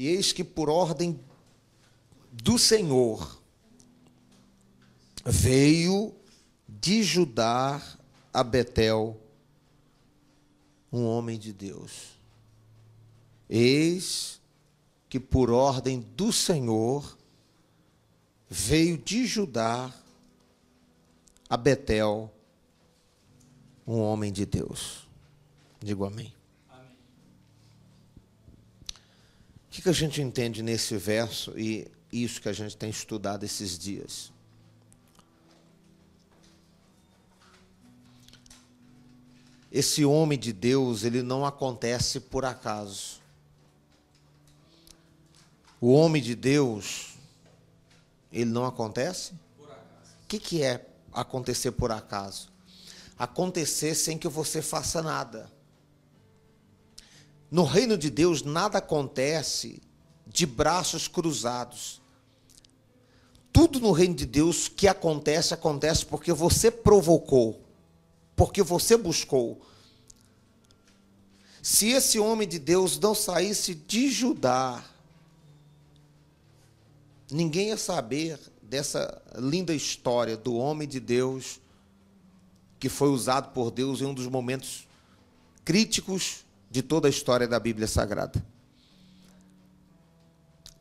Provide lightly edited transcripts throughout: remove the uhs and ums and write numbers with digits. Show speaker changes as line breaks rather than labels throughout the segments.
E eis que por ordem do Senhor veio de Judá a Betel um homem de Deus. Eis que por ordem do Senhor veio de Judá a Betel um homem de Deus. Digo amém.
Amém.
O que a gente entende nesse verso e isso que a gente tem estudado esses dias? Esse homem de Deus, ele não acontece por acaso. O homem de Deus, ele não acontece?
Por acaso.
O que é acontecer por acaso? Acontecer sem que você faça nada. No reino de Deus, nada acontece de braços cruzados. Tudo no reino de Deus que acontece, acontece porque você provocou, porque você buscou. Se esse homem de Deus não saísse de Judá, ninguém ia saber dessa linda história do homem de Deus que foi usado por Deus em um dos momentos críticos de toda a história da Bíblia Sagrada.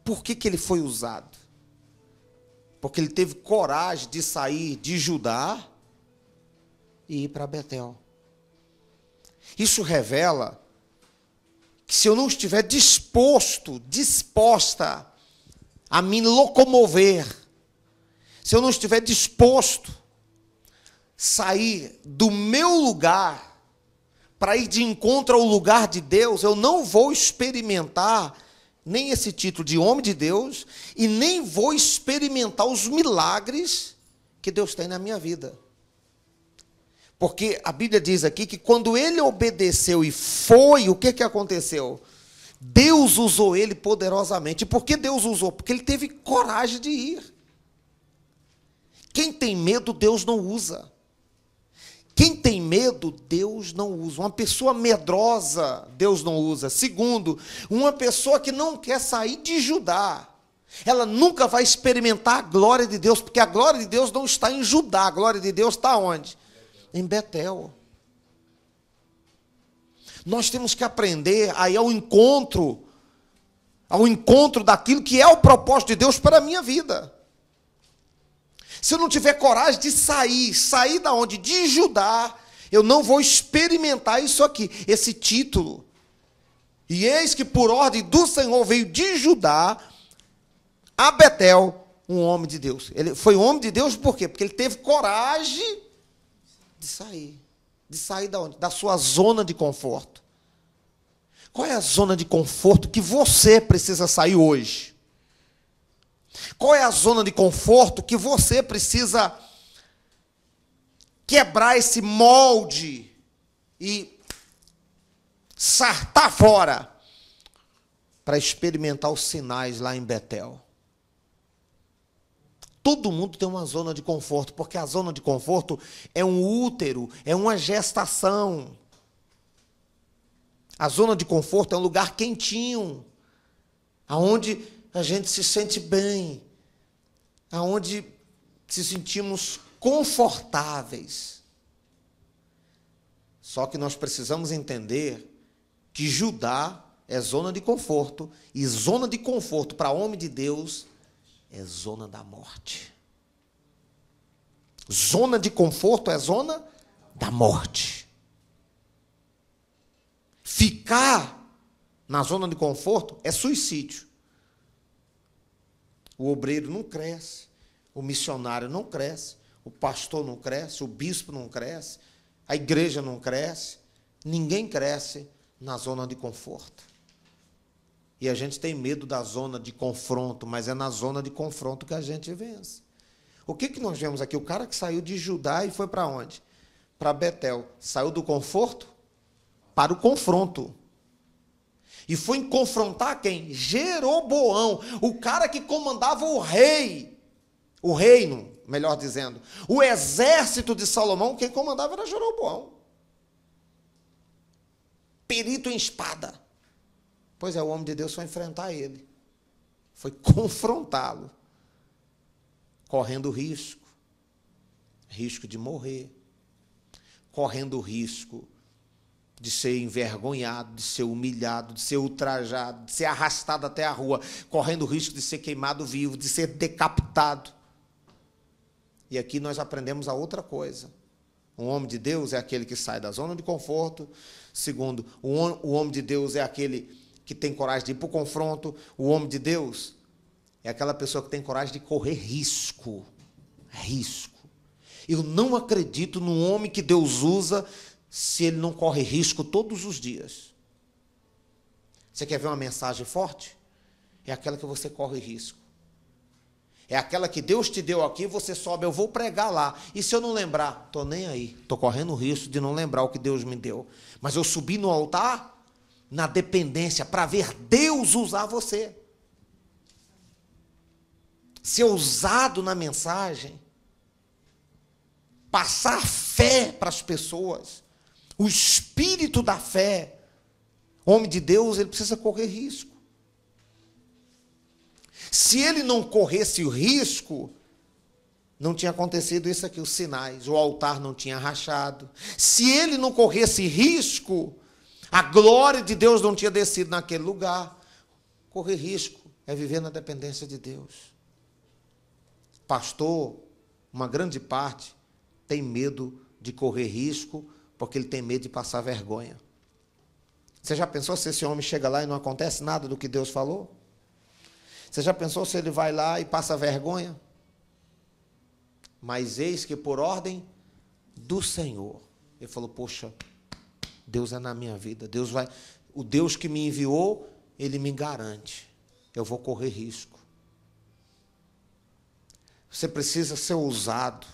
Por que ele foi usado? Porque ele teve coragem de sair de Judá e ir para Betel. Isso revela que se eu não estiver disposta a me locomover, se eu não estiver disposto a sair do meu lugar para ir de encontro ao lugar de Deus, eu não vou experimentar nem esse título de homem de Deus e nem vou experimentar os milagres que Deus tem na minha vida. Porque a Bíblia diz aqui que quando ele obedeceu e foi, o que aconteceu? Deus usou ele poderosamente. E por que Deus usou? Porque ele teve coragem de ir. Quem tem medo, Deus não usa. Quem tem medo, Deus não usa. Uma pessoa medrosa, Deus não usa. Segundo, uma pessoa que não quer sair de Judá, ela nunca vai experimentar a glória de Deus, porque a glória de Deus não está em Judá, a glória de Deus está onde? Em Betel. Nós temos que aprender a ir ao encontro daquilo que é o propósito de Deus para a minha vida. Se eu não tiver coragem de sair da onde? De Judá, eu não vou experimentar isso aqui, esse título. E eis que por ordem do Senhor veio de Judá a Betel um homem de Deus. Ele foi homem de Deus por quê? Porque ele teve coragem de sair. De sair da onde? Da sua zona de conforto. Qual é a zona de conforto que você precisa sair hoje? Qual é a zona de conforto que você precisa quebrar esse molde e sartar fora para experimentar os sinais lá em Betel? Todo mundo tem uma zona de conforto, porque a zona de conforto é um útero, é uma gestação. A zona de conforto é um lugar quentinho, aonde a gente se sente bem, aonde se sentimos confortáveis. Só que nós precisamos entender que Judá é zona de conforto, e zona de conforto para homem de Deus é zona da morte. Zona de conforto é zona da morte. Ficar na zona de conforto é suicídio. O obreiro não cresce, o missionário não cresce, o pastor não cresce, o bispo não cresce, a igreja não cresce, ninguém cresce na zona de conforto. E a gente tem medo da zona de confronto, mas é na zona de confronto que a gente vence. O que nós vemos aqui? O cara que saiu de Judá e foi para onde? Para Betel. Saiu do conforto para o confronto. E foi confrontar quem? Jeroboão, o cara que comandava o reino, melhor dizendo. O exército de Salomão, quem comandava era Jeroboão. Perito em espada. Pois é, o homem de Deus foi enfrentar ele. foi confrontá-lo, correndo risco de morrer, correndo risco de ser envergonhado, de ser humilhado, de ser ultrajado, de ser arrastado até a rua, correndo risco de ser queimado vivo, de ser decapitado. E aqui nós aprendemos a outra coisa. Um homem de Deus é aquele que sai da zona de conforto. Segundo, o homem de Deus é aquele que tem coragem de ir para o confronto. O homem de Deus é aquela pessoa que tem coragem de correr risco. Risco. Eu não acredito no homem que Deus usa se ele não corre risco todos os dias. Você quer ver uma mensagem forte? É aquela que você corre risco. É aquela que Deus te deu aqui, você sobe, eu vou pregar lá. E se eu não lembrar? Estou nem aí. Estou correndo o risco de não lembrar o que Deus me deu. Mas eu subi no altar, na dependência, para ver Deus usar você. Ser ousado na mensagem. Passar fé para as pessoas. O espírito da fé. O homem de Deus, ele precisa correr risco. Se ele não corresse o risco, não tinha acontecido isso aqui, os sinais, o altar não tinha rachado. Se ele não corresse risco, a glória de Deus não tinha descido naquele lugar. Correr risco é viver na dependência de Deus. Pastor, uma grande parte, tem medo de correr risco, porque ele tem medo de passar vergonha. Você já pensou se esse homem chega lá e não acontece nada do que Deus falou? Você já pensou se ele vai lá e passa vergonha? Mas eis que por ordem do Senhor, ele falou, poxa, Deus é na minha vida, Deus vai, o Deus que me enviou, ele me garante, eu vou correr risco. Você precisa ser ousado,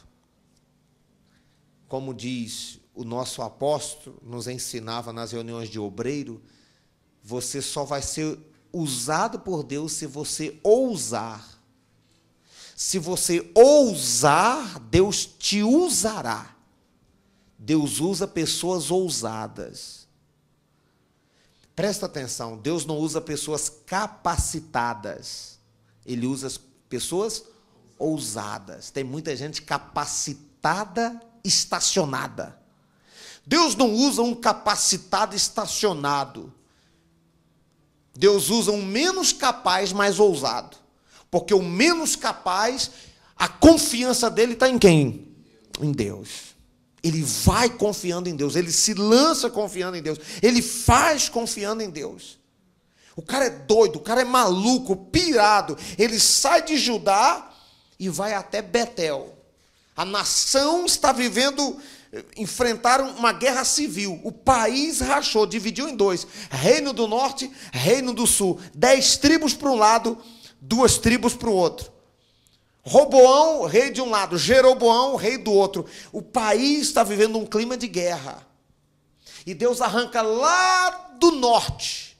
como diz o nosso apóstolo, nos ensinava nas reuniões de obreiro, você só vai ser usado por Deus se você ousar. Se você ousar, Deus te usará. Deus usa pessoas ousadas. Presta atenção, Deus não usa pessoas capacitadas. Ele usa pessoas ousadas. Tem muita gente capacitada, estacionada. Deus não usa um capacitado estacionado. Deus usa um menos capaz, mas ousado. Porque o menos capaz, a confiança dele está em quem? Em Deus. Ele vai confiando em Deus. Ele se lança confiando em Deus. Ele faz confiando em Deus. O cara é doido, o cara é maluco, pirado. Ele sai de Judá e vai até Betel. A nação está enfrentaram uma guerra civil. O país rachou, dividiu em dois. Reino do Norte, Reino do Sul. 10 tribos para um lado, 2 tribos para o outro. Roboão, rei de um lado. Jeroboão, rei do outro. O país está vivendo um clima de guerra. E Deus arranca lá do norte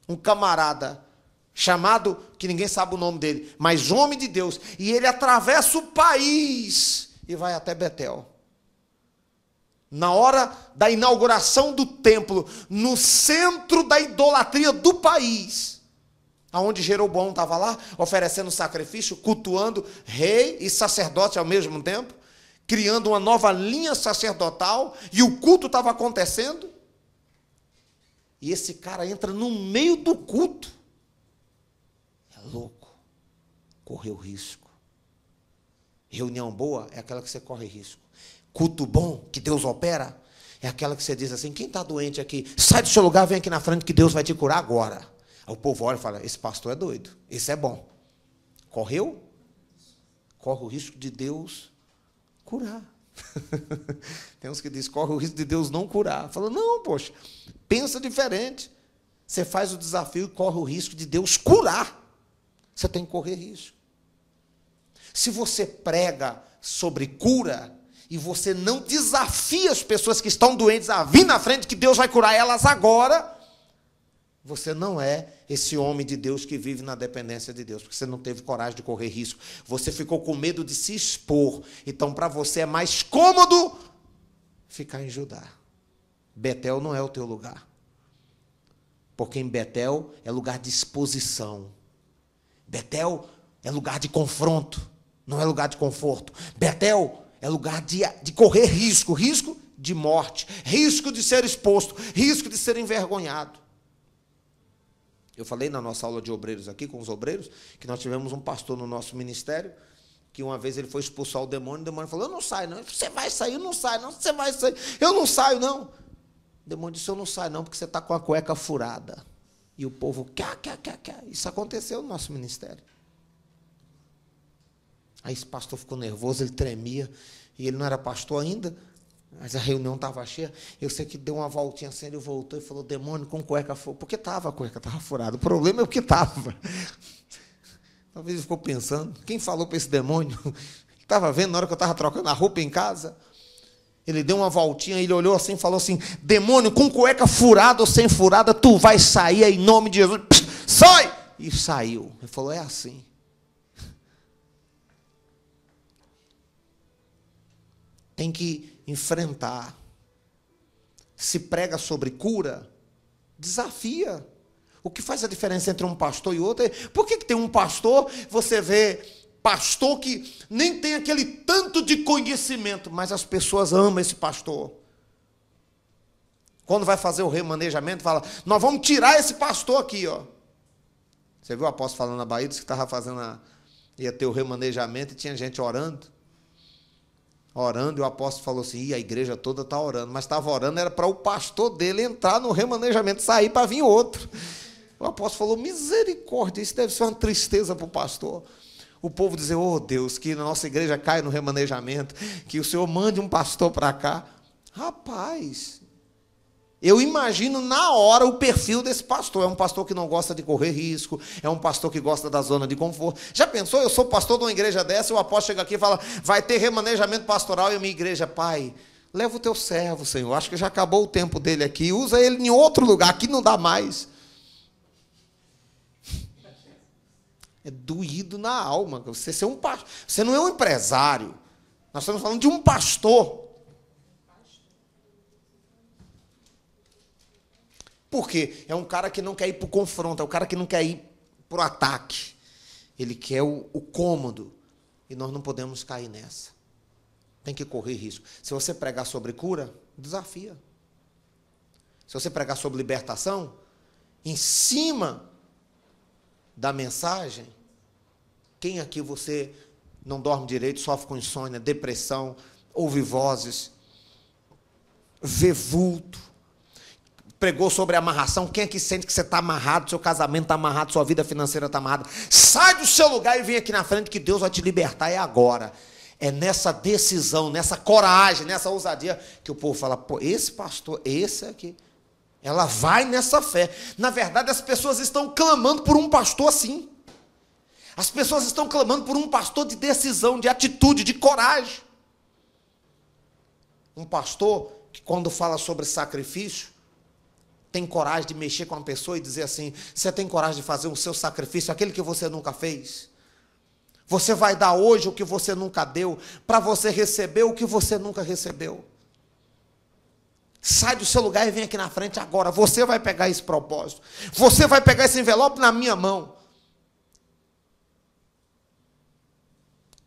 um camarada chamado, que ninguém sabe o nome dele, mas homem de Deus. E ele atravessa o país e vai até Betel. Na hora da inauguração do templo, no centro da idolatria do país, aonde Jeroboão estava lá, oferecendo sacrifício, cultuando rei e sacerdote ao mesmo tempo, criando uma nova linha sacerdotal, e o culto estava acontecendo, e esse cara entra no meio do culto. É louco, correu risco. Reunião boa é aquela que você corre risco. Culto bom, que Deus opera, é aquela que você diz assim, quem está doente aqui, sai do seu lugar, vem aqui na frente que Deus vai te curar agora. Aí o povo olha e fala, esse pastor é doido, esse é bom. Correu? Corre o risco de Deus curar. Tem uns que dizem, corre o risco de Deus não curar. Fala, não, poxa, pensa diferente. Você faz o desafio e corre o risco de Deus curar. Você tem que correr risco. Se você prega sobre cura, e você não desafia as pessoas que estão doentes a vir na frente, que Deus vai curar elas agora, você não é esse homem de Deus que vive na dependência de Deus, porque você não teve coragem de correr risco. Você ficou com medo de se expor. Então, para você é mais cômodo ficar em Judá. Betel não é o teu lugar. Porque em Betel é lugar de exposição. Betel é lugar de confronto, não é lugar de conforto. Betel é lugar de correr risco, risco de morte, risco de ser exposto, risco de ser envergonhado. Eu falei na nossa aula de obreiros aqui, com os obreiros, que nós tivemos um pastor no nosso ministério, que uma vez ele foi expulsar o demônio falou, eu não saio não, você vai sair, eu não saio não, você vai sair, eu não saio não. O demônio disse, eu não saio não, porque você está com a cueca furada. E o povo, isso aconteceu no nosso ministério. Aí esse pastor ficou nervoso, ele tremia, e ele não era pastor ainda, mas a reunião estava cheia. Eu sei que deu uma voltinha assim, ele voltou e falou, demônio com cueca furada. Porque a cueca estava furada. O problema é o que estava. Talvez ele ficou pensando, quem falou para esse demônio? Estava vendo na hora que eu estava trocando a roupa em casa. Ele deu uma voltinha, ele olhou assim e falou assim, demônio com cueca furada ou sem furada, tu vai sair em nome de Jesus. Sai! E saiu. Ele falou, é assim. Tem que enfrentar. Se prega sobre cura, desafia. O que faz a diferença entre um pastor e outro é, por que tem um pastor, você vê pastor que nem tem aquele tanto de conhecimento, mas as pessoas amam esse pastor. Quando vai fazer o remanejamento, fala, nós vamos tirar esse pastor aqui, ó. Você viu o apóstolo falando na Bahia, disse que estava fazendo, ia ter o remanejamento e tinha gente orando, e o apóstolo falou assim, a igreja toda está orando, mas estava orando, era para o pastor dele entrar no remanejamento, sair para vir outro. O apóstolo falou, misericórdia, isso deve ser uma tristeza para o pastor. O povo dizer, oh Deus, que a nossa igreja caia no remanejamento, que o Senhor mande um pastor para cá. Rapaz, eu imagino na hora o perfil desse pastor. É um pastor que não gosta de correr risco, é um pastor que gosta da zona de conforto. Já pensou, eu sou pastor de uma igreja dessa, e o apóstolo chega aqui e fala, vai ter remanejamento pastoral, e a minha igreja, pai, leva o teu servo, Senhor, acho que já acabou o tempo dele aqui, usa ele em outro lugar, aqui não dá mais. É doído na alma. Você ser um pastor. Você não é um empresário. Nós estamos falando de um pastor. Por quê? É um cara que não quer ir para o confronto, é um cara que não quer ir para o ataque. Ele quer o cômodo. E nós não podemos cair nessa. Tem que correr risco. Se você pregar sobre cura, desafia. Se você pregar sobre libertação, em cima da mensagem, quem aqui você não dorme direito, sofre com insônia, depressão, ouve vozes, vê vulto, pregou sobre amarração, quem aqui sente que você está amarrado, seu casamento está amarrado, sua vida financeira está amarrada, sai do seu lugar e vem aqui na frente que Deus vai te libertar, é agora. É nessa decisão, nessa coragem, nessa ousadia, que o povo fala, pô, esse pastor, esse aqui, ela vai nessa fé. Na verdade, as pessoas estão clamando por um pastor assim. As pessoas estão clamando por um pastor de decisão, de atitude, de coragem. Um pastor que, quando fala sobre sacrifício, tem coragem de mexer com a pessoa e dizer assim, você tem coragem de fazer o seu sacrifício, aquele que você nunca fez? Você vai dar hoje o que você nunca deu, para você receber o que você nunca recebeu. Sai do seu lugar e vem aqui na frente agora. Você vai pegar esse propósito. Você vai pegar esse envelope na minha mão.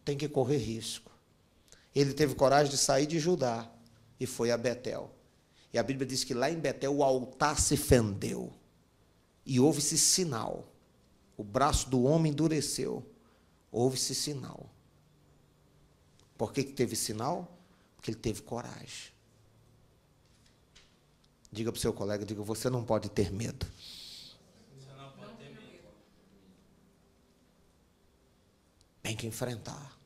Tem que correr risco. Ele teve coragem de sair de Judá e foi a Betel. E a Bíblia diz que lá em Betel o altar se fendeu. E houve-se sinal. O braço do homem endureceu. Houve-se sinal. Por que teve sinal? Porque ele teve coragem. Diga para o seu colega, diga, você não pode ter medo. Você não pode ter medo. Tem que enfrentar.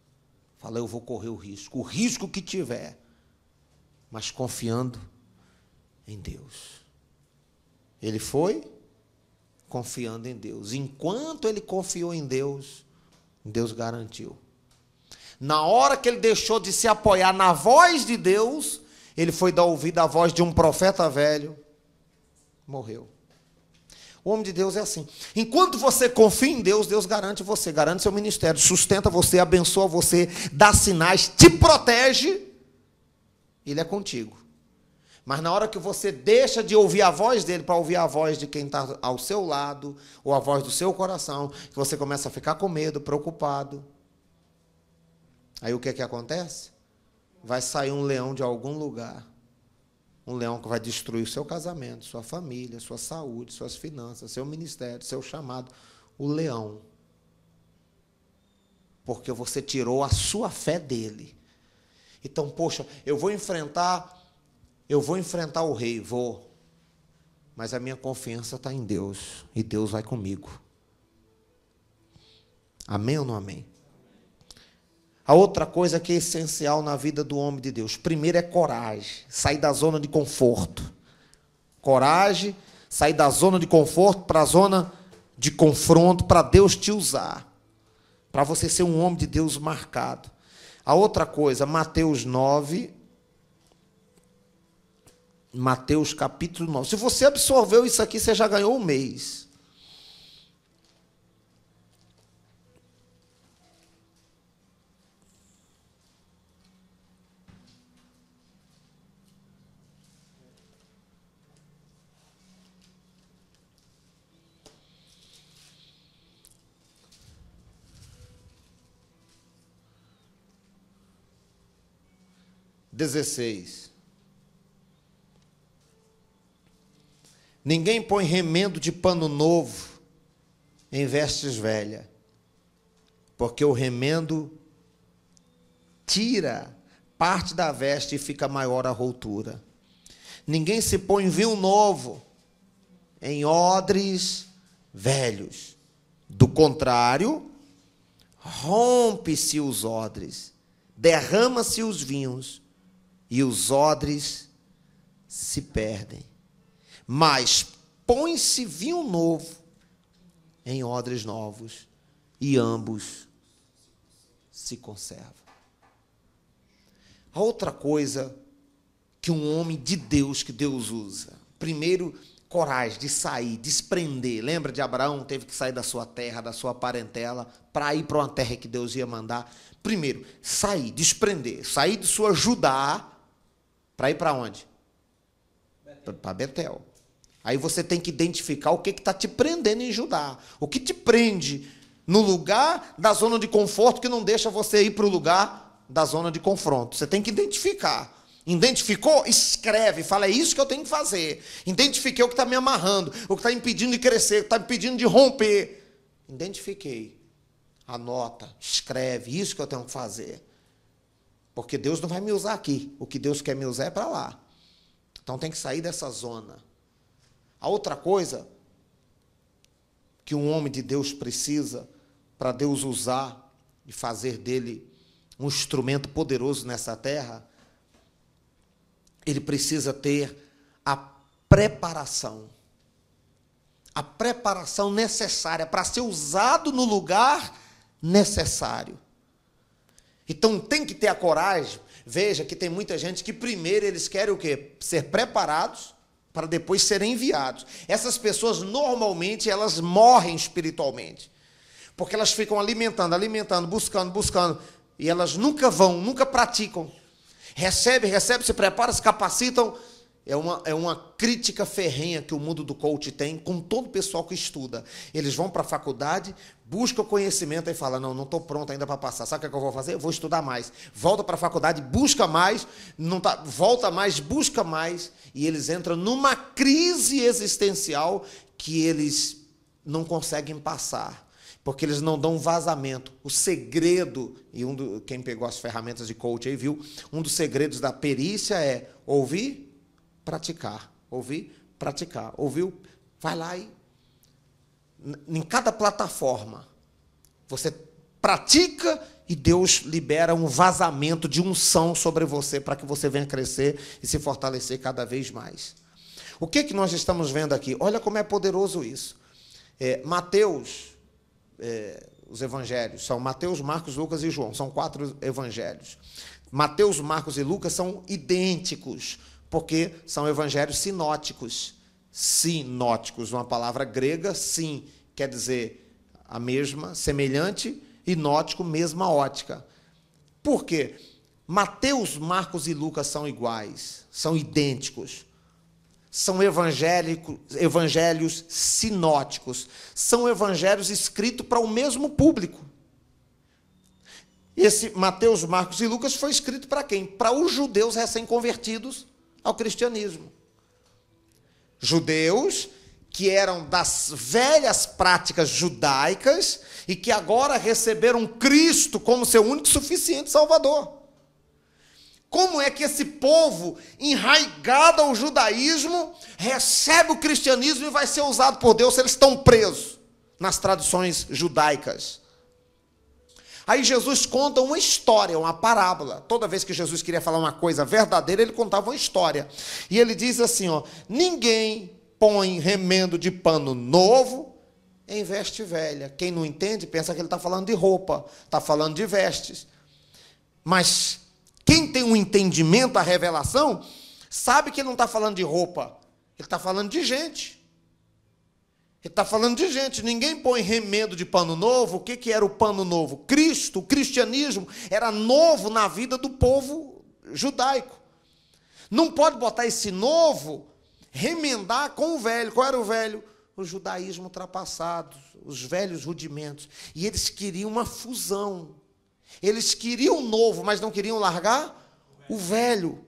Fala, eu vou correr o risco que tiver, mas confiando em Deus. Ele foi confiando em Deus. Enquanto ele confiou em Deus, Deus garantiu. Na hora que ele deixou de se apoiar na voz de Deus, ele foi dar ouvido à voz de um profeta velho, morreu. O homem de Deus é assim. Enquanto você confia em Deus, Deus garante você, garante seu ministério, sustenta você, abençoa você, dá sinais, te protege. Ele é contigo. Mas na hora que você deixa de ouvir a voz dele para ouvir a voz de quem está ao seu lado, ou a voz do seu coração, que você começa a ficar com medo, preocupado. Aí o que é que acontece? Vai sair um leão de algum lugar. Um leão que vai destruir o seu casamento, sua família, sua saúde, suas finanças, seu ministério, seu chamado. O leão. Porque você tirou a sua fé dele. Então, poxa, eu vou enfrentar o rei, vou. Mas a minha confiança está em Deus. E Deus vai comigo. Amém ou não amém? A outra coisa que é essencial na vida do homem de Deus. Primeiro é coragem. Sair da zona de conforto. Coragem, sair da zona de conforto para a zona de confronto, para Deus te usar. Para você ser um homem de Deus marcado. A outra coisa, Mateus 9... Mateus capítulo 9. Se você absorveu isso aqui, você já ganhou um mês. (16) Ninguém põe remendo de pano novo em vestes velhas, porque o remendo tira parte da veste e fica maior a rotura. Ninguém se põe vinho novo em odres velhos. Do contrário, rompe-se os odres, derrama-se os vinhos, e os odres se perdem. Mas põe-se vinho novo em odres novos, e ambos se conservam. A outra coisa que um homem de Deus, que Deus usa, primeiro, coragem de sair, desprender. Lembra de Abraão? Teve que sair da sua terra, da sua parentela, para ir para uma terra que Deus ia mandar. Primeiro, sair, desprender, sair de sua Judá, para ir para onde? Para Betel. Aí você tem que identificar o que está te prendendo em Judá. O que te prende no lugar da zona de conforto que não deixa você ir para o lugar da zona de confronto. Você tem que identificar. Identificou? Escreve. Fala, é isso que eu tenho que fazer. Identifiquei o que está me amarrando, o que está impedindo de crescer, o que está impedindo de romper. Identifiquei. Anota, escreve, isso que eu tenho que fazer. Porque Deus não vai me usar aqui. O que Deus quer me usar é para lá. Então tem que sair dessa zona. A outra coisa que um homem de Deus precisa para Deus usar e fazer dele um instrumento poderoso nessa terra, ele precisa ter a preparação. A preparação necessária para ser usado no lugar necessário. Então tem que ter a coragem. Veja que tem muita gente que primeiro eles querem o quê? Ser preparados para depois serem enviados. Essas pessoas normalmente elas morrem espiritualmente. Porque elas ficam alimentando, buscando, e elas nunca vão, nunca praticam. Recebe, se preparam, se capacitam. É uma crítica ferrenha que o mundo do coach tem com todo o pessoal que estuda. Eles vão para a faculdade, buscam conhecimento e falam, não estou pronto ainda para passar. Sabe o que eu vou fazer? Eu vou estudar mais. Volta para a faculdade, busca mais, volta mais, busca mais. E eles entram numa crise existencial que eles não conseguem passar. Porque eles não dão vazamento. O segredo, e quem pegou as ferramentas de coach aí viu, um dos segredos da perícia é ouvir, praticar, ouvir, praticar. Ouviu? Vai lá e em cada plataforma você pratica e Deus libera um vazamento de unção sobre você para que você venha crescer e se fortalecer cada vez mais. O que nós estamos vendo aqui? Olha como é poderoso isso. Mateus, os evangelhos são Mateus, Marcos, Lucas e João, são 4 evangelhos. Mateus, Marcos e Lucas são idênticos, porque são evangelhos sinóticos. Sinóticos, uma palavra grega, sim, quer dizer a mesma, semelhante, e nótico, mesma ótica. Por quê? Mateus, Marcos e Lucas são iguais, são idênticos. São evangelhos sinóticos. São evangelhos escritos para o mesmo público. Esse Mateus, Marcos e Lucas foi escrito para quem? Para os judeus recém-convertidos ao cristianismo. Judeus que eram das velhas práticas judaicas e que agora receberam Cristo como seu único e suficiente Salvador. Como é que esse povo, enraigado ao judaísmo, recebe o cristianismo e vai ser usado por Deus se eles estão presos nas tradições judaicas? Aí Jesus conta uma história, uma parábola. Toda vez que Jesus queria falar uma coisa verdadeira, ele contava uma história. E ele diz assim, ninguém põe remendo de pano novo em veste velha. Quem não entende, pensa que ele está falando de roupa, está falando de vestes. Mas quem tem um entendimento, a revelação, sabe que ele não está falando de roupa, ele está falando de gente. Ele está falando de gente. Ninguém põe remendo de pano novo. O que era o pano novo? Cristo, o cristianismo, era novo na vida do povo judaico. Não pode botar esse novo, remendar com o velho. Qual era o velho? O judaísmo ultrapassado, os velhos rudimentos. E eles queriam uma fusão. Eles queriam o novo, mas não queriam largar o velho.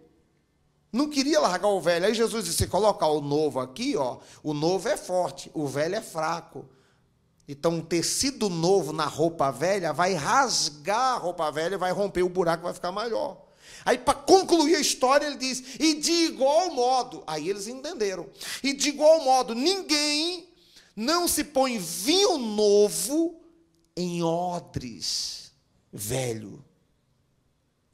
Não queria largar o velho. Aí Jesus disse, se colocar o novo aqui, o novo é forte, o velho é fraco. Então, um tecido novo na roupa velha vai rasgar a roupa velha, vai romper o buraco, vai ficar maior. Aí, para concluir a história, ele diz, e de igual modo, aí eles entenderam, e de igual modo, ninguém não se põe vinho novo em odres velho,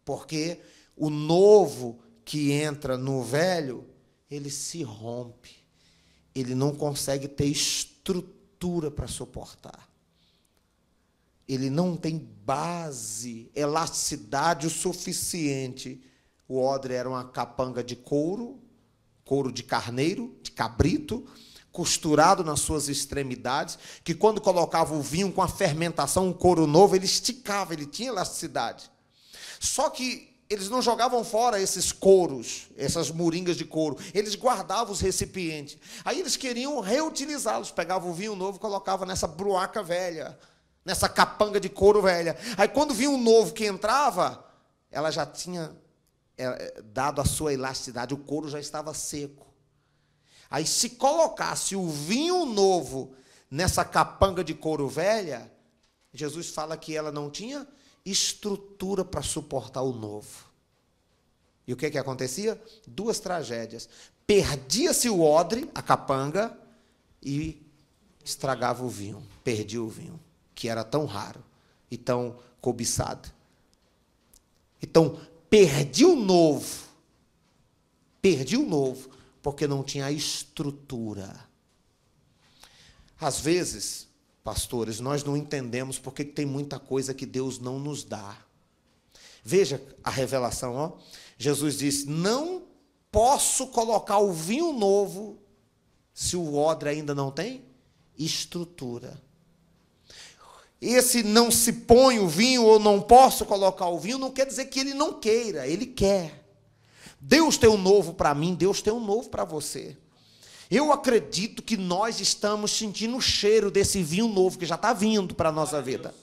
porque o novo que entra no velho, ele se rompe, ele não consegue ter estrutura para suportar, ele não tem base, elasticidade o suficiente. O odre era uma capanga de couro de carneiro, de cabrito, costurado nas suas extremidades, que quando colocava o vinho com a fermentação, um couro novo, ele esticava, ele tinha elasticidade. Só que eles não jogavam fora esses couros, essas moringas de couro, eles guardavam os recipientes. Aí eles queriam reutilizá-los, pegavam o vinho novo e colocavam nessa bruaca velha, nessa capanga de couro velha. Aí quando o vinho novo que entrava, ela já tinha dado a sua elasticidade, o couro já estava seco. Aí, se colocasse o vinho novo nessa capanga de couro velha, Jesus fala que ela não tinha estrutura para suportar o novo. E o que acontecia? Duas tragédias. Perdia-se o odre, a capanga, e estragava o vinho. Perdia o vinho, que era tão raro e tão cobiçado. Então, perdi o novo, porque não tinha estrutura. Às vezes, pastores, nós não entendemos porque tem muita coisa que Deus não nos dá. Veja a revelação, Jesus disse, não posso colocar o vinho novo se o odre ainda não tem estrutura. Esse não se põe o vinho ou não posso colocar o vinho não quer dizer que ele não queira, ele quer. Deus tem um novo para mim, Deus tem um novo para você. Eu acredito que nós estamos sentindo o cheiro desse vinho novo que já está vindo para a nossa vida.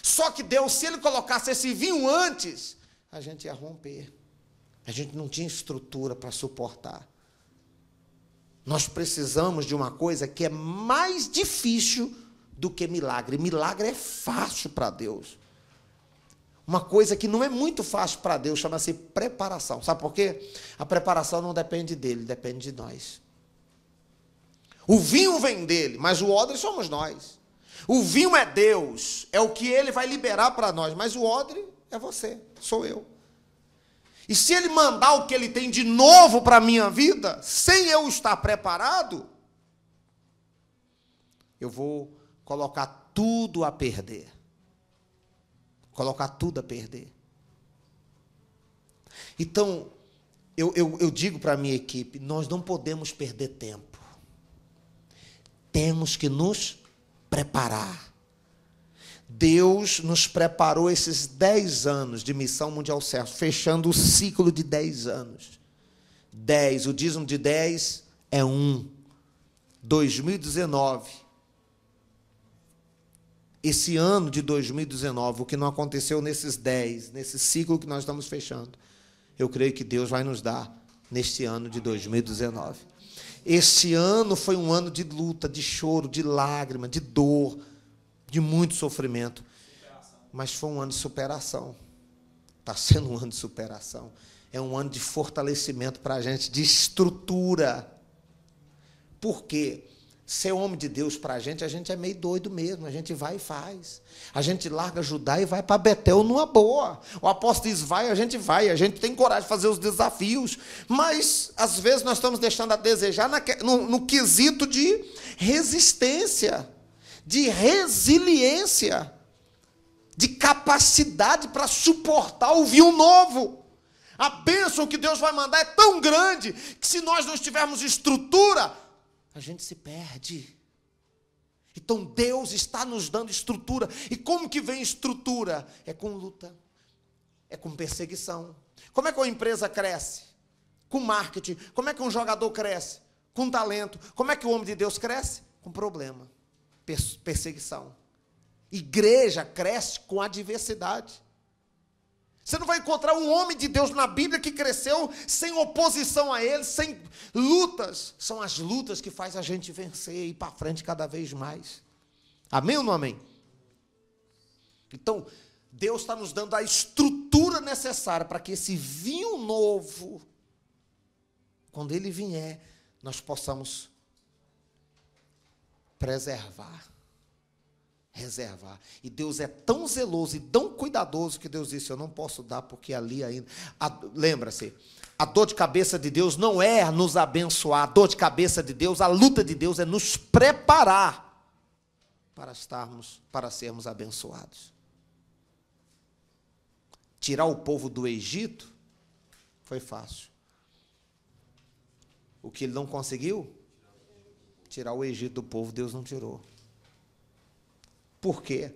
Só que Deus, se Ele colocasse esse vinho antes, a gente ia romper. A gente não tinha estrutura para suportar. Nós precisamos de uma coisa que é mais difícil do que milagre. Milagre é fácil para Deus. Uma coisa que não é muito fácil para Deus chama-se preparação. Sabe por quê? A preparação não depende dele, depende de nós. O vinho vem dele, mas o odre somos nós. O vinho é Deus, é o que ele vai liberar para nós, mas o odre é você, sou eu. E se ele mandar o que ele tem de novo para a minha vida, sem eu estar preparado, eu vou colocar tudo a perder. Colocar tudo a perder. Então, eu digo para a minha equipe, nós não podemos perder tempo. Temos que nos preparar. Deus nos preparou esses 10 anos de Missão Mundial Certo, fechando o ciclo de 10 anos. 10, o dízimo de 10 é 1. 2019. Esse ano de 2019, o que não aconteceu nesses 10, nesse ciclo que nós estamos fechando, eu creio que Deus vai nos dar neste ano de 2019. Este ano foi um ano de luta, de choro, de lágrima, de dor, de muito sofrimento. Mas foi um ano de superação. Está sendo um ano de superação. É um ano de fortalecimento para a gente, de estrutura. Por quê? Ser homem de Deus para a gente é meio doido mesmo. A gente vai e faz. A gente larga Judá e vai para Betel numa boa. O apóstolo diz, vai, a gente tem coragem de fazer os desafios. Mas, às vezes, nós estamos deixando a desejar no quesito de resistência, de resiliência, de capacidade para suportar o vinho novo. A bênção que Deus vai mandar é tão grande que, se nós não tivermos estrutura, a gente se perde. Então Deus está nos dando estrutura. E como que vem estrutura? É com luta, é com perseguição. Como é que uma empresa cresce? Com marketing. Como é que um jogador cresce? Com talento. Como é que o homem de Deus cresce? Com problema, perseguição. Igreja cresce com adversidade. Você não vai encontrar um homem de Deus na Bíblia que cresceu sem oposição a ele, sem lutas. São as lutas que faz a gente vencer e ir para frente cada vez mais. Amém ou não amém? Então, Deus está nos dando a estrutura necessária para que esse vinho novo, quando ele vier, nós possamos preservar, reservar. E Deus é tão zeloso e tão cuidadoso que Deus disse, eu não posso dar porque ali ainda... Lembra-se, a dor de cabeça de Deus não é nos abençoar, a dor de cabeça de Deus, a luta de Deus é nos preparar para sermos abençoados. Tirar o povo do Egito foi fácil. O que ele não conseguiu? Tirar o Egito do povo, Deus não tirou. Por quê?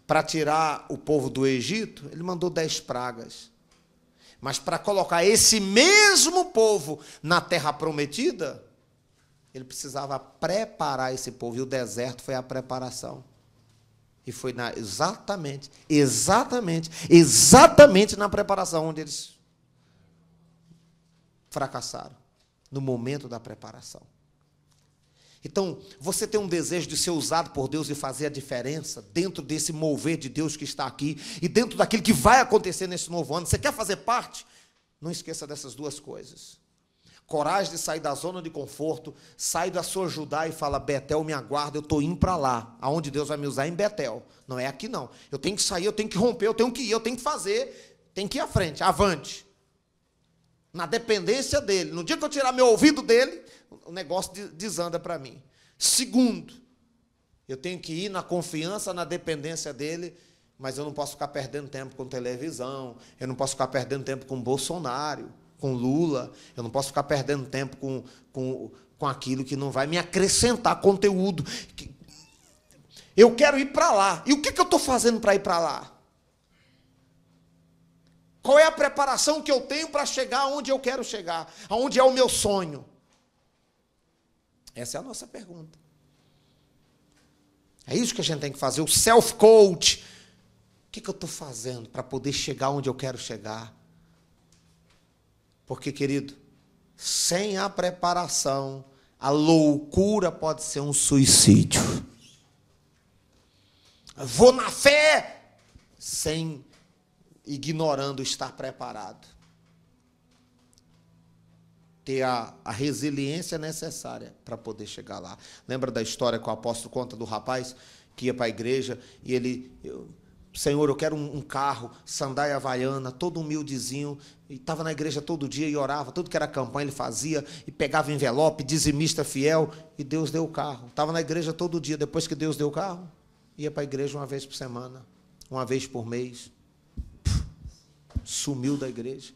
Para tirar o povo do Egito, ele mandou 10 pragas. Mas para colocar esse mesmo povo na terra prometida, ele precisava preparar esse povo. E o deserto foi a preparação. E foi exatamente na preparação onde eles fracassaram. No momento da preparação. Então, você tem um desejo de ser usado por Deus e fazer a diferença dentro desse mover de Deus que está aqui e dentro daquilo que vai acontecer nesse novo ano. Você quer fazer parte? Não esqueça dessas duas coisas. Coragem de sair da zona de conforto, sai da sua Judá e fala, Betel me aguarda, eu estou indo para lá. Aonde Deus vai me usar? Em Betel. Não é aqui não. Eu tenho que sair, eu tenho que romper, eu tenho que ir, eu tenho que fazer, tenho que ir à frente, avante. Na dependência dele. No dia que eu tirar meu ouvido dele, o negócio desanda para mim. Segundo, eu tenho que ir na confiança, na dependência dele, mas eu não posso ficar perdendo tempo com televisão, eu não posso ficar perdendo tempo com Bolsonaro, com Lula, eu não posso ficar perdendo tempo com aquilo que não vai me acrescentar conteúdo. Eu quero ir para lá. E o que eu estou fazendo para ir para lá? Qual é a preparação que eu tenho para chegar onde eu quero chegar? Aonde é o meu sonho? Essa é a nossa pergunta. É isso que a gente tem que fazer, o self-coach. O que eu estou fazendo para poder chegar onde eu quero chegar? Porque, querido, sem a preparação, a loucura pode ser um suicídio. Vou na fé, ignorando estar preparado. Ter a resiliência necessária para poder chegar lá. Lembra da história que o apóstolo conta do rapaz que ia para a igreja e ele... Senhor, eu quero um carro, sandália havaiana, todo humildezinho, e estava na igreja todo dia e orava, tudo que era campanha ele fazia, e pegava envelope, dizimista fiel, e Deus deu o carro. Estava na igreja todo dia, depois que Deus deu o carro, ia para a igreja uma vez por semana, uma vez por mês. Sumiu da igreja.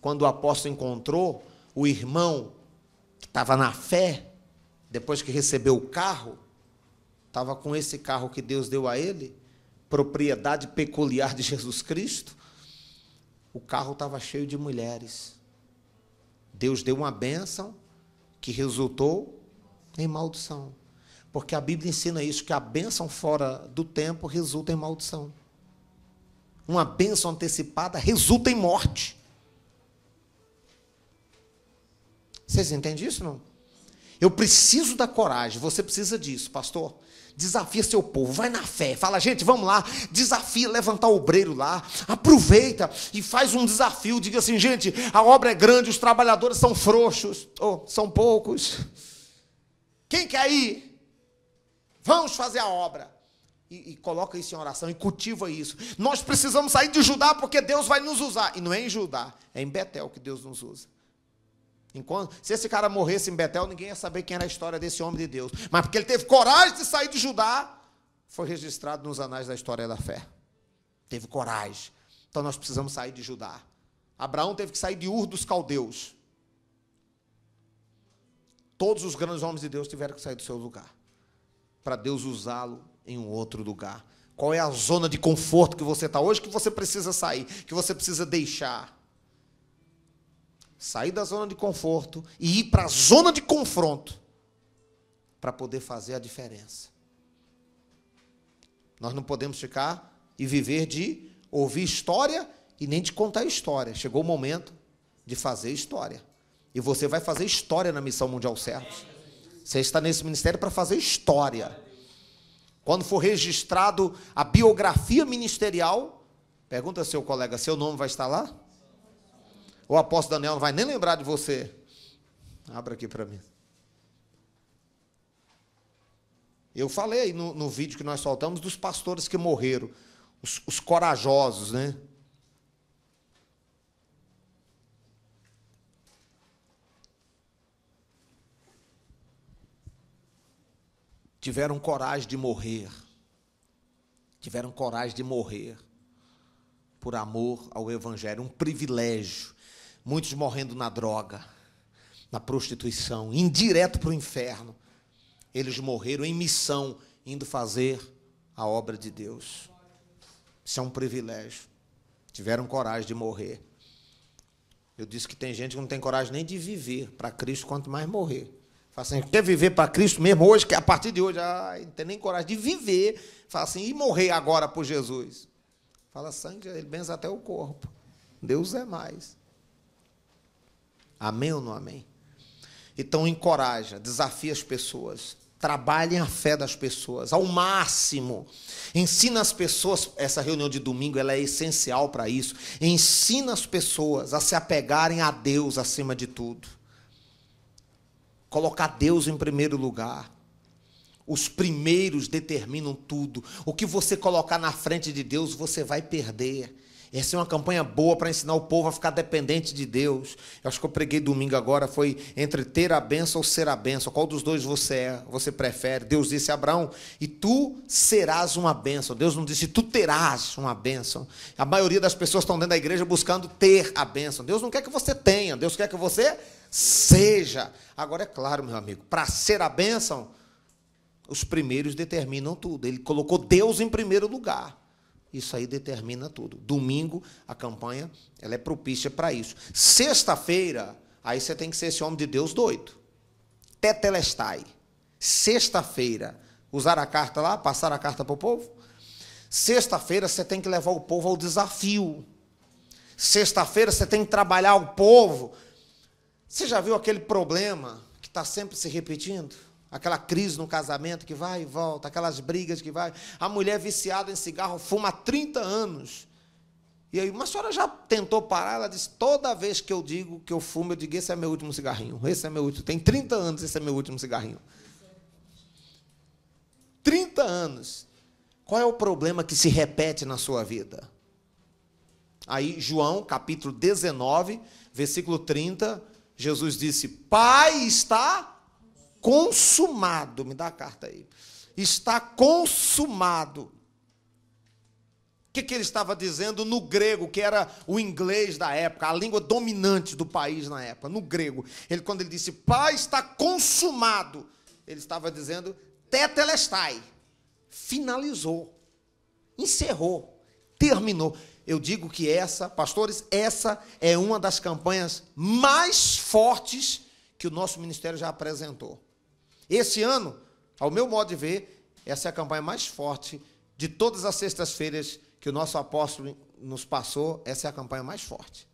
Quando o apóstolo encontrou o irmão que estava na fé, depois que recebeu o carro, estava com esse carro que Deus deu a ele, propriedade peculiar de Jesus Cristo, o carro estava cheio de mulheres. Deus deu uma bênção que resultou em maldição. Porque a Bíblia ensina isso, que a bênção fora do tempo resulta em maldição. Uma bênção antecipada resulta em morte. Vocês entendem isso, não? Eu preciso da coragem, você precisa disso, pastor. Desafia seu povo, vai na fé. Fala, gente, vamos lá, desafia levantar o obreiro lá. Aproveita e faz um desafio. Diga assim, gente, a obra é grande, os trabalhadores são frouxos, ou são poucos. Quem quer ir? Vamos fazer a obra. E coloca isso em oração e cultiva isso. Nós precisamos sair de Judá porque Deus vai nos usar. E não é em Judá, é em Betel que Deus nos usa. Se esse cara morresse em Betel, ninguém ia saber quem era a história desse homem de Deus. Mas porque ele teve coragem de sair de Judá, foi registrado nos anais da história da fé. Teve coragem. Então nós precisamos sair de Judá. Abraão teve que sair de Ur dos Caldeus. Todos os grandes homens de Deus tiveram que sair do seu lugar, para Deus usá-lo em um outro lugar. Qual é a zona de conforto que você está hoje, que você precisa sair, que você precisa deixar? Sair da zona de conforto e ir para a zona de confronto, para poder fazer a diferença. Nós não podemos ficar e viver de ouvir história e nem de contar história. Chegou o momento de fazer história. E você vai fazer história na Missão Mundial Servos. Você está nesse ministério para fazer história. Quando for registrado a biografia ministerial, pergunta ao seu colega, seu nome vai estar lá? O apóstolo Daniel não vai nem lembrar de você. Abra aqui para mim. Eu falei aí no vídeo que nós soltamos dos pastores que morreram, os corajosos, né? Tiveram coragem de morrer. Tiveram coragem de morrer por amor ao Evangelho. Um privilégio. Muitos morrendo na droga, na prostituição, indo direto para o inferno. Eles morreram em missão, indo fazer a obra de Deus. Isso é um privilégio. Tiveram coragem de morrer. Eu disse que tem gente que não tem coragem nem de viver para Cristo, quanto mais morrer. Fala assim, quer viver para Cristo mesmo hoje, que a partir de hoje, não tem nem coragem de viver. Fala assim, e morrer agora por Jesus? Fala, sangue, ele benza até o corpo. Deus é mais. Amém ou não amém? Então, encoraja, desafia as pessoas. Trabalhem a fé das pessoas ao máximo. Ensina as pessoas, essa reunião de domingo ela é essencial para isso. Ensina as pessoas a se apegarem a Deus acima de tudo. Colocar Deus em primeiro lugar. Os primeiros determinam tudo. O que você colocar na frente de Deus, você vai perder. Essa é uma campanha boa para ensinar o povo a ficar dependente de Deus. Eu acho que eu preguei domingo agora, foi entre ter a bênção ou ser a bênção. Qual dos dois você prefere? Deus disse a Abraão, e tu serás uma bênção. Deus não disse, tu terás uma bênção. A maioria das pessoas estão dentro da igreja buscando ter a bênção. Deus não quer que você tenha, Deus quer que você seja. Agora é claro, meu amigo, para ser a bênção, os primeiros determinam tudo. Ele colocou Deus em primeiro lugar. Isso aí determina tudo. Domingo, a campanha, ela é propícia para isso. Sexta-feira, aí você tem que ser esse homem de Deus doido. Tetelestai. Sexta-feira, usar a carta lá, passar a carta para o povo. Sexta-feira, você tem que levar o povo ao desafio. Sexta-feira, você tem que trabalhar o povo. Você já viu aquele problema que está sempre se repetindo? Aquela crise no casamento que vai e volta, aquelas brigas que vai. A mulher viciada em cigarro fuma há 30 anos. E aí, mas a senhora já tentou parar? Ela disse, toda vez que eu digo que eu fumo, eu digo, esse é meu último cigarrinho. Esse é meu último. Tem 30 anos, esse é meu último cigarrinho. 30 anos. Qual é o problema que se repete na sua vida? Aí, João, capítulo 19, versículo 30, Jesus disse, Pai, está consumado. Me dá a carta aí. Está consumado. O que ele estava dizendo no grego, que era o inglês da época, a língua dominante do país na época, no grego. Quando ele disse, Pai, está consumado, ele estava dizendo, tetelestai, finalizou, Encerrou, terminou. Eu digo que essa, pastores, essa é uma das campanhas mais fortes que o nosso ministério já apresentou. Esse ano, ao meu modo de ver, essa é a campanha mais forte de todas as sextas-feiras que o nosso apóstolo nos passou, essa é a campanha mais forte.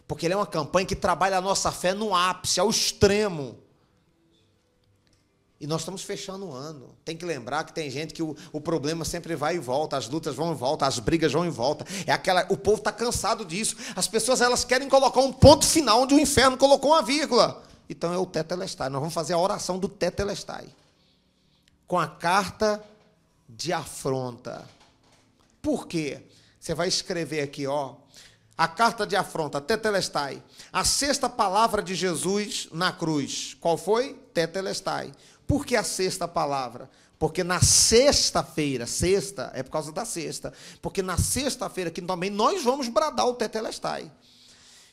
Porque ele é uma campanha que trabalha a nossa fé no ápice, ao extremo. E nós estamos fechando o ano. Tem que lembrar que tem gente que o problema sempre vai e volta, as lutas vão e volta, as brigas vão e volta. O povo está cansado disso. As pessoas elas querem colocar um ponto final onde o inferno colocou uma vírgula. Então é o Tetelestai. Nós vamos fazer a oração do Tetelestai. Com a carta de afronta. Por quê? Você vai escrever aqui, ó. A carta de afronta, Tetelestai. A sexta palavra de Jesus na cruz. Qual foi? Tetelestai. Por que a sexta palavra? Porque na sexta-feira, sexta é por causa da sexta, porque na sexta-feira aqui também nós vamos bradar o Tetelestai.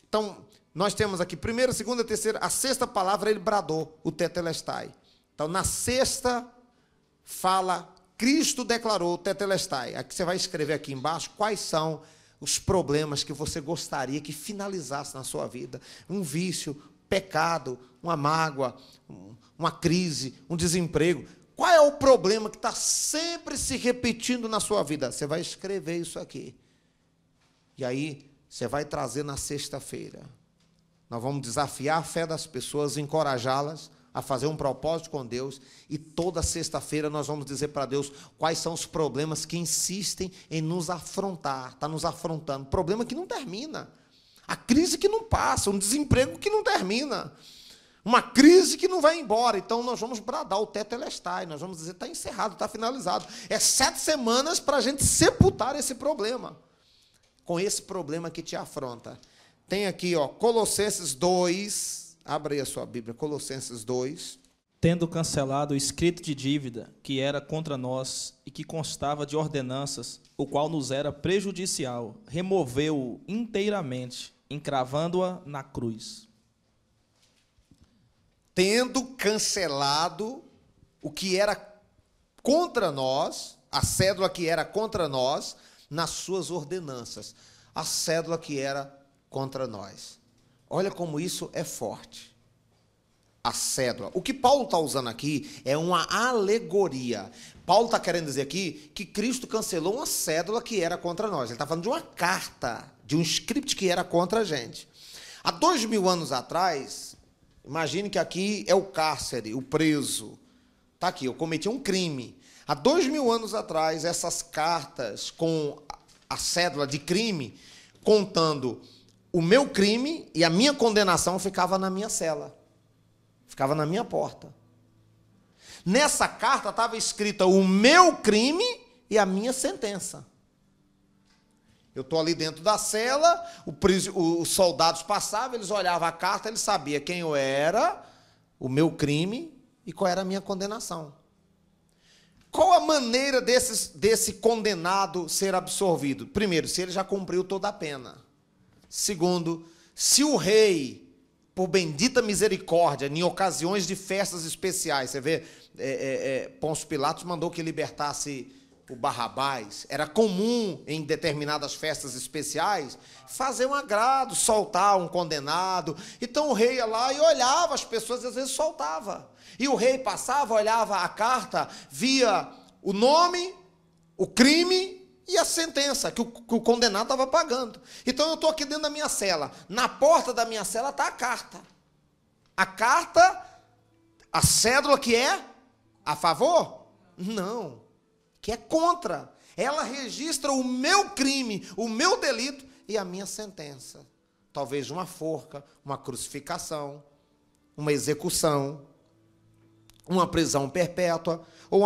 Então, nós temos aqui primeira, segunda, terceira, a sexta palavra ele bradou o Tetelestai. Então, na sexta fala, Cristo declarou o Tetelestai. Aqui você vai escrever aqui embaixo quais são os problemas que você gostaria que finalizasse na sua vida. Um vício, pecado, uma mágoa, uma crise, um desemprego. Qual é o problema que está sempre se repetindo na sua vida? Você vai escrever isso aqui. E aí, você vai trazer na sexta-feira. Nós vamos desafiar a fé das pessoas, encorajá-las a fazer um propósito com Deus. E toda sexta-feira nós vamos dizer para Deus quais são os problemas que insistem em nos afrontar. Está nos afrontando. Problema que não termina. A crise que não passa, um desemprego que não termina. Uma crise que não vai embora. Então, nós vamos bradar o Tetelestai. Nós vamos dizer, está encerrado, está finalizado. É 7 semanas para a gente sepultar esse problema. Com esse problema que te afronta. Tem aqui, ó, Colossenses 2. Abre aí a sua Bíblia, Colossenses 2.
Tendo cancelado o escrito de dívida que era contra nós e que constava de ordenanças, o qual nos era prejudicial, removeu-o inteiramente, encravando-a na cruz.
Tendo cancelado o que era contra nós, a cédula que era contra nós, nas suas ordenanças. A cédula que era contra nós. Olha como isso é forte. A cédula. O que Paulo está usando aqui é uma alegoria. Paulo está querendo dizer aqui que Cristo cancelou uma cédula que era contra nós. Ele está falando de uma carta, de um script que era contra a gente. Há 2000 anos atrás, imagine que aqui é o cárcere, o preso. Está aqui, eu cometi um crime. Há 2000 anos atrás, essas cartas com a cédula de crime, contando o meu crime e a minha condenação, ficava na minha cela. Ficava na minha porta. Nessa carta estava escrita o meu crime e a minha sentença. Eu estou ali dentro da cela, os soldados passavam, eles olhavam a carta, eles sabiam quem eu era, o meu crime e qual era a minha condenação. Qual a maneira desse condenado ser absorvido? Primeiro, se ele já cumpriu toda a pena. Segundo, se o rei, por bendita misericórdia, em ocasiões de festas especiais, você vê, Pôncio Pilatos mandou que libertasse o Barrabás. Era comum, em determinadas festas especiais, fazer um agrado, soltar um condenado. Então o rei ia lá e olhava as pessoas, e às vezes soltava. E o rei passava, olhava a carta, via o nome, o crime e a sentença que o condenado estava pagando. Então eu estou aqui dentro da minha cela. Na porta da minha cela está a carta. A carta, a cédula que é a favor? Não. Que é contra. Ela registra o meu crime, o meu delito e a minha sentença. Talvez uma forca, uma crucificação, uma execução, uma prisão perpétua, ou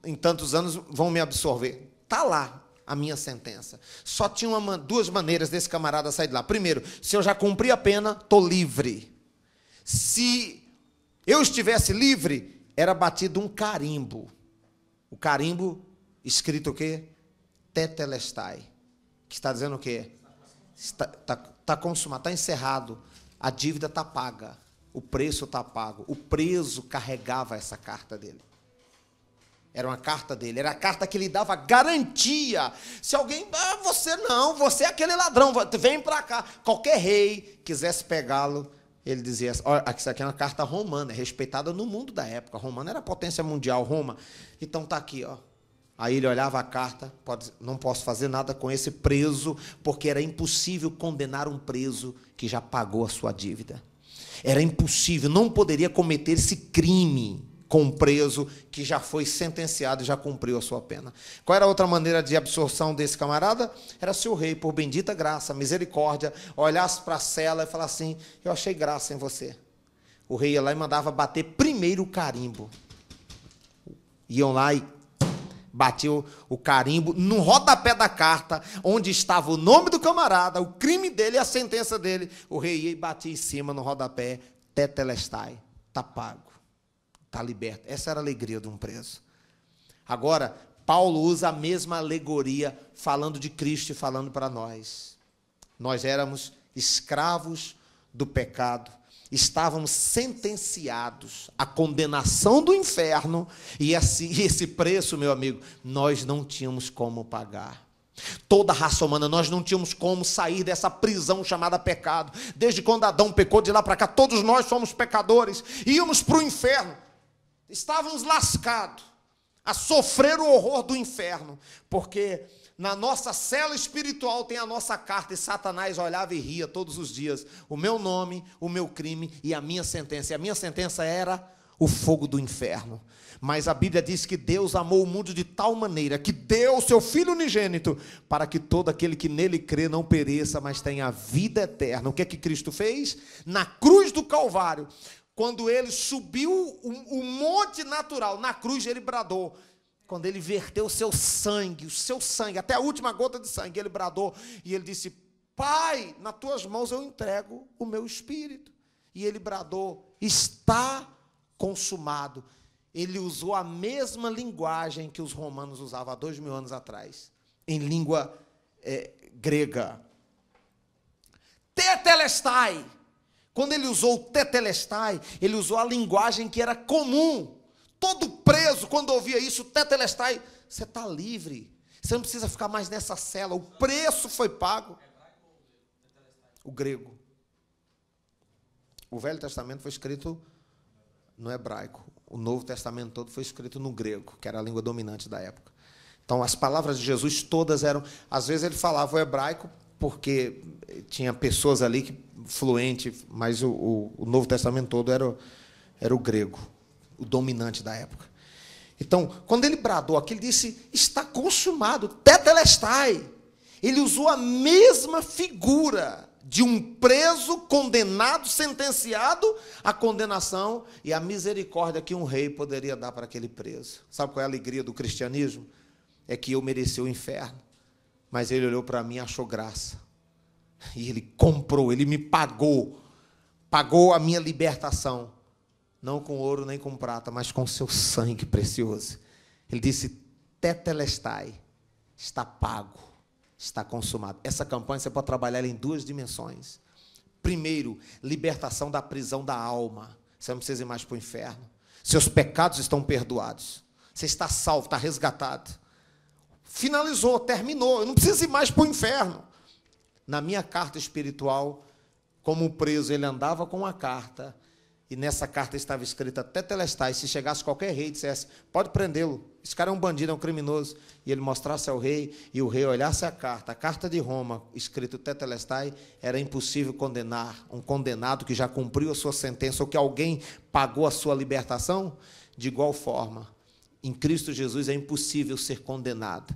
em tantos anos vão me absorver. Está lá a minha sentença. Só tinha duas maneiras desse camarada sair de lá. Primeiro, se eu já cumpri a pena, estou livre. Se eu estivesse livre, era batido um carimbo. O carimbo, escrito o quê? Tetelestai. Que está dizendo o quê? Está consumado, está encerrado. A dívida está paga. O preço está pago. O preso carregava essa carta dele. Era uma carta dele, era a carta que lhe dava garantia. Se alguém, você não, você é aquele ladrão, vem para cá. Qualquer rei quisesse pegá-lo, ele dizia, olha, isso aqui é uma carta romana, é respeitada no mundo da época. Romana era a potência mundial, Roma. Então está aqui, ó. Aí ele olhava a carta, não posso fazer nada com esse preso, porque era impossível condenar um preso que já pagou a sua dívida. Era impossível, não poderia cometer esse crime com um preso que já foi sentenciado e já cumpriu a sua pena. Qual era a outra maneira de absorção desse camarada? Era se o rei, por bendita graça, misericórdia, olhasse para a cela e falasse assim, eu achei graça em você. O rei ia lá e mandava bater primeiro o carimbo. Iam lá e bateu o carimbo no rodapé da carta, onde estava o nome do camarada, o crime dele e a sentença dele. O rei ia e batia em cima no rodapé, tetelestai, está pago, está liberto. Essa era a alegria de um preso. Agora, Paulo usa a mesma alegoria, falando de Cristo e falando para nós. Nós éramos escravos do pecado, estávamos sentenciados à condenação do inferno, e esse preço, meu amigo, nós não tínhamos como pagar. Toda a raça humana, nós não tínhamos como sair dessa prisão chamada pecado. Desde quando Adão pecou, de lá para cá, todos nós somos pecadores, íamos para o inferno, estávamos lascados a sofrer o horror do inferno, porque na nossa cela espiritual tem a nossa carta, e Satanás olhava e ria todos os dias. O meu nome, o meu crime e a minha sentença. E a minha sentença era o fogo do inferno. Mas a Bíblia diz que Deus amou o mundo de tal maneira que deu o seu Filho unigênito para que todo aquele que nele crê não pereça, mas tenha vida eterna. O que é que Cristo fez? Na cruz do Calvário, quando ele subiu o monte natural, na cruz ele bradou. Quando ele verteu o seu sangue, até a última gota de sangue, ele bradou e ele disse, Pai, nas tuas mãos eu entrego o meu espírito. E ele bradou, está consumado. Ele usou a mesma linguagem que os romanos usavam há 2000 anos atrás, em língua grega. Tetelestai. Quando ele usou o tetelestai, ele usou a linguagem que era comum. Todo preso, quando ouvia isso, tetelestai, você está livre, você não precisa ficar mais nessa cela, o preço foi pago. O grego. O Velho Testamento foi escrito no hebraico, o Novo Testamento todo foi escrito no grego, que era a língua dominante da época. Então, as palavras de Jesus todas eram, às vezes ele falava o hebraico, porque tinha pessoas ali que fluente, mas o Novo Testamento todo era o grego, o dominante da época. Então, quando ele bradou aqui, ele disse, está consumado, tetelestai. Ele usou a mesma figura de um preso condenado, sentenciado à condenação, e a misericórdia que um rei poderia dar para aquele preso. Sabe qual é a alegria do cristianismo? É que eu mereci o inferno, mas ele olhou para mim e achou graça. E ele comprou, ele me pagou a minha libertação. Não com ouro nem com prata, mas com seu sangue precioso. Ele disse, tetelestai, está pago, está consumado. Essa campanha você pode trabalhar ela em duas dimensões. Primeiro, libertação da prisão da alma. Você não precisa ir mais para o inferno. Seus pecados estão perdoados. Você está salvo, está resgatado. Finalizou, terminou. Eu não preciso ir mais para o inferno. Na minha carta espiritual, como preso, ele andava com uma carta, e nessa carta estava escrita tetelestai. Se chegasse qualquer rei e dissesse, pode prendê-lo, esse cara é um bandido, é um criminoso, e ele mostrasse ao rei, e o rei olhasse a carta de Roma, escrito tetelestai, era impossível condenar um condenado que já cumpriu a sua sentença, ou que alguém pagou a sua libertação. De igual forma, em Cristo Jesus é impossível ser condenado,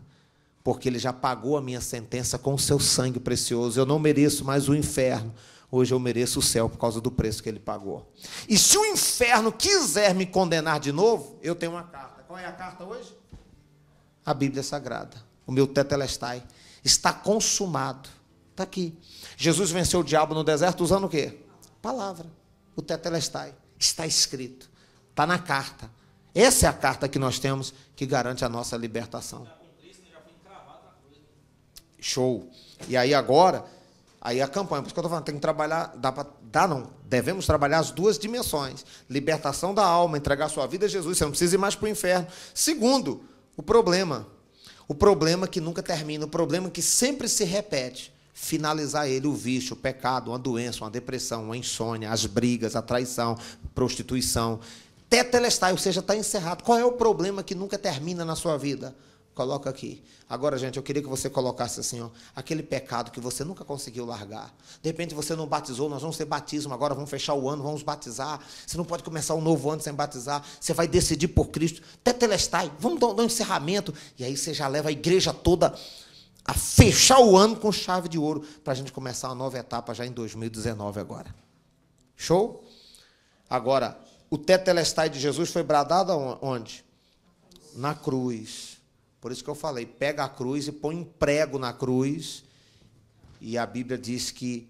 porque ele já pagou a minha sentença com o seu sangue precioso. Eu não mereço mais o inferno, hoje eu mereço o céu por causa do preço que ele pagou. E se o inferno quiser me condenar de novo, eu tenho uma carta. Qual é a carta hoje? A Bíblia Sagrada. O meu tetelestai. Está consumado. Está aqui. Jesus venceu o diabo no deserto usando o quê? Palavra. O tetelestai. Está escrito. Está na carta. Essa é a carta que nós temos que garante a nossa libertação. Show. E aí agora... Aí a campanha, por isso que eu estou falando, tem que trabalhar, Devemos trabalhar as duas dimensões. Libertação da alma, entregar sua vida a Jesus, você não precisa ir mais para o inferno. Segundo, o problema. O problema que nunca termina, o problema que sempre se repete. Finalizar ele, o vício, o pecado, uma doença, uma depressão, uma insônia, as brigas, a traição, prostituição. Tetelestai, ou seja, está encerrado. Qual é o problema que nunca termina na sua vida? Coloca aqui. Agora, gente, eu queria que você colocasse assim, ó, aquele pecado que você nunca conseguiu largar. De repente você não batizou, nós vamos ter batismo agora, vamos fechar o ano, vamos batizar. Você não pode começar um novo ano sem batizar. Você vai decidir por Cristo. Tetelestai, vamos dar um encerramento. E aí você já leva a igreja toda a fechar o ano com chave de ouro para a gente começar uma nova etapa já em 2019 agora. Show? Agora, o tetelestai de Jesus foi bradado onde? Na cruz. Por isso que eu falei, pega a cruz e põe um prego na cruz. E a Bíblia diz que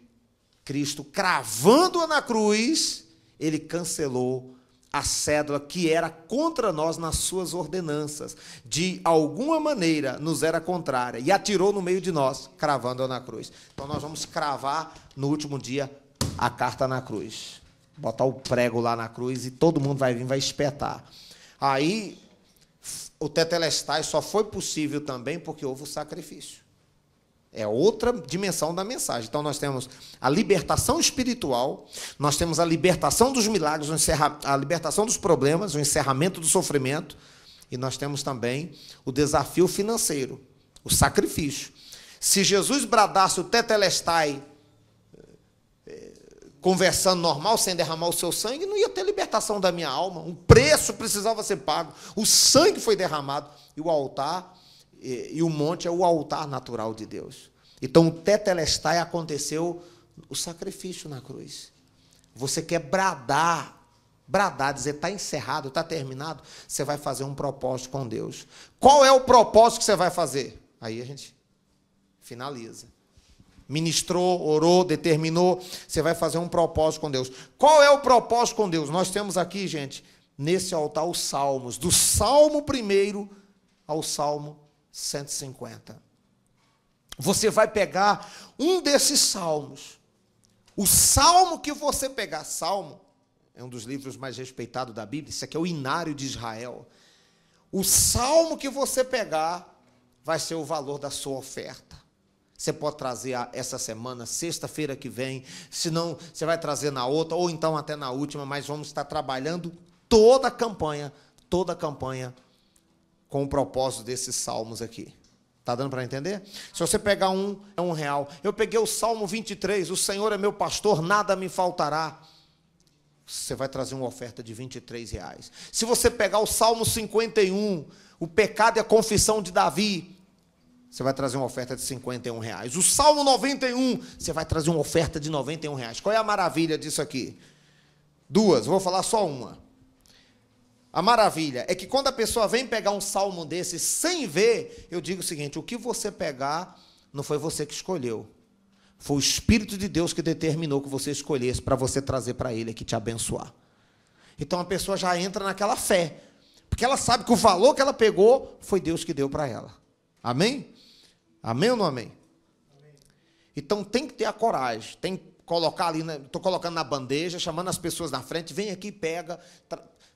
Cristo, cravando-a na cruz, ele cancelou a cédula que era contra nós nas suas ordenanças. De alguma maneira nos era contrária. E atirou no meio de nós, cravando-a na cruz. Então nós vamos cravar no último dia a carta na cruz. Botar o prego lá na cruz e todo mundo vai vir, vai espetar. Aí, o tetelestai só foi possível também porque houve o sacrifício. É outra dimensão da mensagem. Então, nós temos a libertação espiritual, nós temos a libertação dos milagres, a libertação dos problemas, o encerramento do sofrimento, e nós temos também o desafio financeiro, o sacrifício. Se Jesus bradasse o tetelestai conversando normal, sem derramar o seu sangue, não ia ter libertação da minha alma. Um preço precisava ser pago. O sangue foi derramado. E o altar, e o monte é o altar natural de Deus. Então, o tetelestai aconteceu o sacrifício na cruz. Você quer bradar, dizer, está encerrado, está terminado, você vai fazer um propósito com Deus. Qual é o propósito que você vai fazer? Aí a gente finaliza. Ministrou, orou, determinou, você vai fazer um propósito com Deus. Qual é o propósito com Deus? Nós temos aqui, gente, nesse altar os salmos, do Salmo 1 ao Salmo 150. Você vai pegar um desses salmos. O salmo que você pegar, Salmo, é um dos livros mais respeitados da Bíblia, isso aqui é o Inário de Israel. O salmo que você pegar vai ser o valor da sua oferta. Você pode trazer essa semana, sexta-feira que vem, se não, você vai trazer na outra, ou então até na última, mas vamos estar trabalhando toda a campanha com o propósito desses salmos aqui. Está dando para entender? Se você pegar é R$1. Eu peguei o Salmo 23, o Senhor é meu pastor, nada me faltará. Você vai trazer uma oferta de R$23. Se você pegar o Salmo 51, o pecado e a confissão de Davi, você vai trazer uma oferta de R$51. O Salmo 91, você vai trazer uma oferta de R$91. Qual é a maravilha disso aqui? Duas, vou falar só uma. A maravilha é que quando a pessoa vem pegar um salmo desse sem ver, eu digo o seguinte, o que você pegar não foi você que escolheu. Foi o Espírito de Deus que determinou que você escolhesse para você trazer para Ele aqui te abençoar. Então a pessoa já entra naquela fé, porque ela sabe que o valor que ela pegou foi Deus que deu para ela. Amém? Amém ou não amém? Amém? Então tem que ter a coragem, tem que colocar ali, estou colocando na bandeja, chamando as pessoas na frente, vem aqui, pega.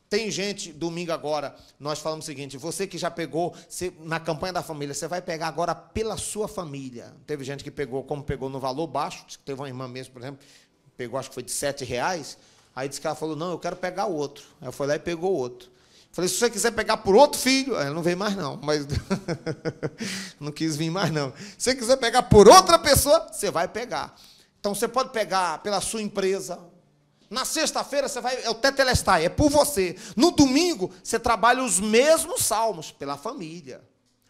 Tem gente, domingo agora, nós falamos o seguinte, você que já pegou, na campanha da família, você vai pegar agora pela sua família. Teve gente que pegou, como pegou no valor baixo, teve uma irmã mesmo, por exemplo, pegou, acho que foi de R$7, aí disse que ela falou, não, eu quero pegar outro. Aí eu fui lá e pegou outro. Falei, se você quiser pegar por outro filho, ela não veio mais não, mas não quis vir mais não. Se você quiser pegar por outra pessoa, você vai pegar. Então você pode pegar pela sua empresa. Na sexta-feira você vai, é o tetelestai, é por você. No domingo você trabalha os mesmos salmos pela família.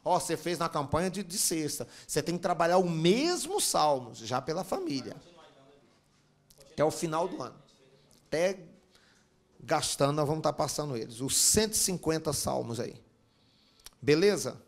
Ó, você fez na campanha de sexta, você tem que trabalhar o mesmo salmos já pela família. Até o final do ano. Até gastando, nós vamos estar passando eles. Os 150 salmos aí. Beleza?